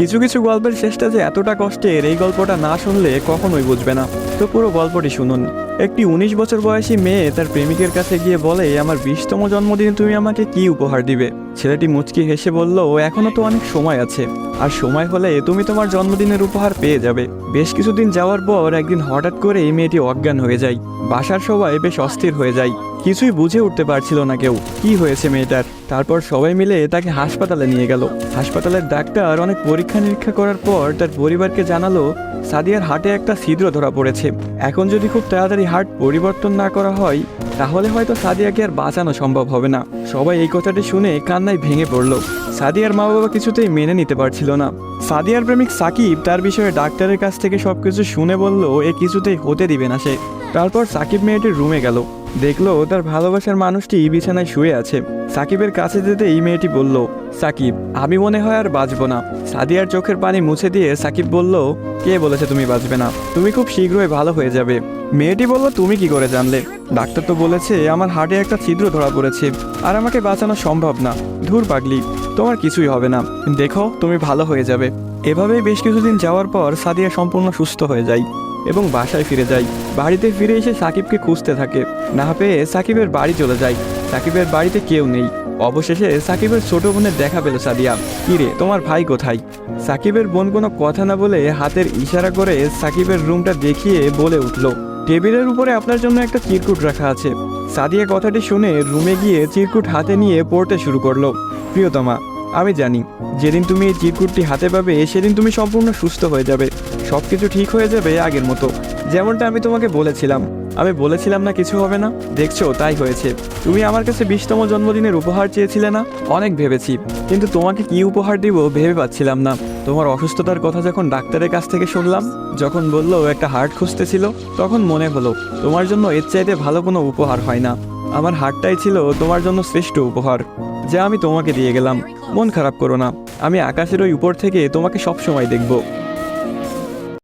কিছু কিছু গল্পের শেষটা যে এতটা কষ্টের, এই গল্পটা না শুনলে কখনোই বুঝবে না। তো পুরো গল্পটি শুনুন। একটি 19 বছর বয়সী মেয়ে তার প্রেমিকের কাছে গিয়ে বলে, আমার 20তম জন্মদিনে তুমি আমাকে কি উপহার দিবে? ছেলেটি মুচকি হেসে বলল, এখনো তো অনেক সময় আছে, আর সময় হলে তুমি তোমার জন্মদিনের উপহার পেয়ে যাবে। বেশ কিছুদিন যাওয়ার পর একদিন হঠাৎ করে এই মেয়েটি অজ্ঞান হয়ে যায়। বাসার সবাই বেশ অস্থির হয়ে যায়, কিছুই বুঝে উঠতে পারছিল না কেউ কি হয়েছে মেয়েটার। তারপর সবাই মিলে তাকে হাসপাতালে নিয়ে গেল। হাসপাতালের ডাক্তার অনেক পরীক্ষা নিরীক্ষা করার পর তার পরিবারকে জানালো, সাদিয়ার হার্টে একটা ছিদ্র ধরা পড়েছে। এখন যদি খুব তাড়াতাড়ি হার্ট পরিবর্তন না করা হয়, তাহলে হয়তো সাদিয়াকে আর বাঁচানো সম্ভব হবে না। সবাই এই কথাটি শুনে কান্নায় ভেঙে পড়ল। সাদিয়ার মা বাবা কিছুতেই মেনে নিতে পারছিল না। সাদিয়ার প্রেমিক সাকিব তার বিষয়ে ডাক্তারের কাছ থেকে সবকিছু শুনে বলল, এ কিছুতেই হতে দিবে না সে। তারপর সাকিব মেয়েটির রুমে গেল, দেখলো তার ভালোবাসার মানুষটি বিছানায় শুয়ে আছে। সাকিবের কাছে যেতে এই মেয়েটি বলল, সাকিব, আমি মনে হয় আর বাঁচবো না। সাদিয়ার চোখের পানি মুছে দিয়ে সাকিব বলল, কে বলেছে তুমি বাঁচবে না? তুমি খুব শীঘ্রই ভালো হয়ে যাবে। মেয়েটি বলল, তুমি কি করে জানলে? ডাক্তার তো বলেছে আমার হার্টে একটা ছিদ্র ধরা পড়েছে, আর আমাকে বাঁচানো সম্ভব না। ধুর পাগলি, তোমার কিছুই হবে না, দেখো তুমি ভালো হয়ে যাবে। এভাবেই বেশ কিছুদিন যাওয়ার পর সাদিয়া সম্পূর্ণ সুস্থ হয়ে যায় এবং বাসায় ফিরে যায়। বাড়িতে ফিরে এসে সাকিবকে খুঁজতে থাকে, না পেয়ে সাকিবের বাড়ি চলে যায়। সাকিবের বাড়িতে কেউ নেই। অবশেষে সাকিবের ছোট বোনের দেখা পেল সাদিয়া। কিরে, তোমার ভাই কোথায়? সাকিবের বোন কোনো কথা না বলে হাতের ইশারা করে সাকিবের রুমটা দেখিয়ে বলে উঠল, টেবিলের উপরে আপনার জন্য একটা চিরকুট রাখা আছে। সাদিয়া কথাটি শুনে রুমে গিয়ে চিরকুট হাতে নিয়ে পড়তে শুরু করলো। প্রিয়তমা, আমি জানি যেদিন তুমি এই চিরকুটটি হাতে পাবে সেদিন তুমি সম্পূর্ণ সুস্থ হয়ে যাবে, সব কিছু ঠিক হয়ে যাবে আগের মতো, যেমনটা আমি তোমাকে বলেছিলাম। আমি বলেছিলাম না কিছু হবে না, দেখছো তাই হয়েছে। তুমি আমার কাছে 20তম জন্মদিনের উপহার চেয়েছিলে না? অনেক ভেবেছি, কিন্তু তোমাকে কি উপহার দিব ভেবে পাচ্ছিলাম না। তোমার অসুস্থতার কথা যখন ডাক্তারের কাছ থেকে শুনলাম, যখন বললো একটা হার্ট খুঁজতেছিল, তখন মনে হলো তোমার জন্য এর চাইতে ভালো কোনো উপহার হয় না। আমার হার্টটাই ছিল তোমার জন্য শ্রেষ্ঠ উপহার, যা আমি তোমাকে দিয়ে গেলাম। মন খারাপ করো না, আমি আকাশের ওই উপর থেকে তোমাকে সব সময় দেখব।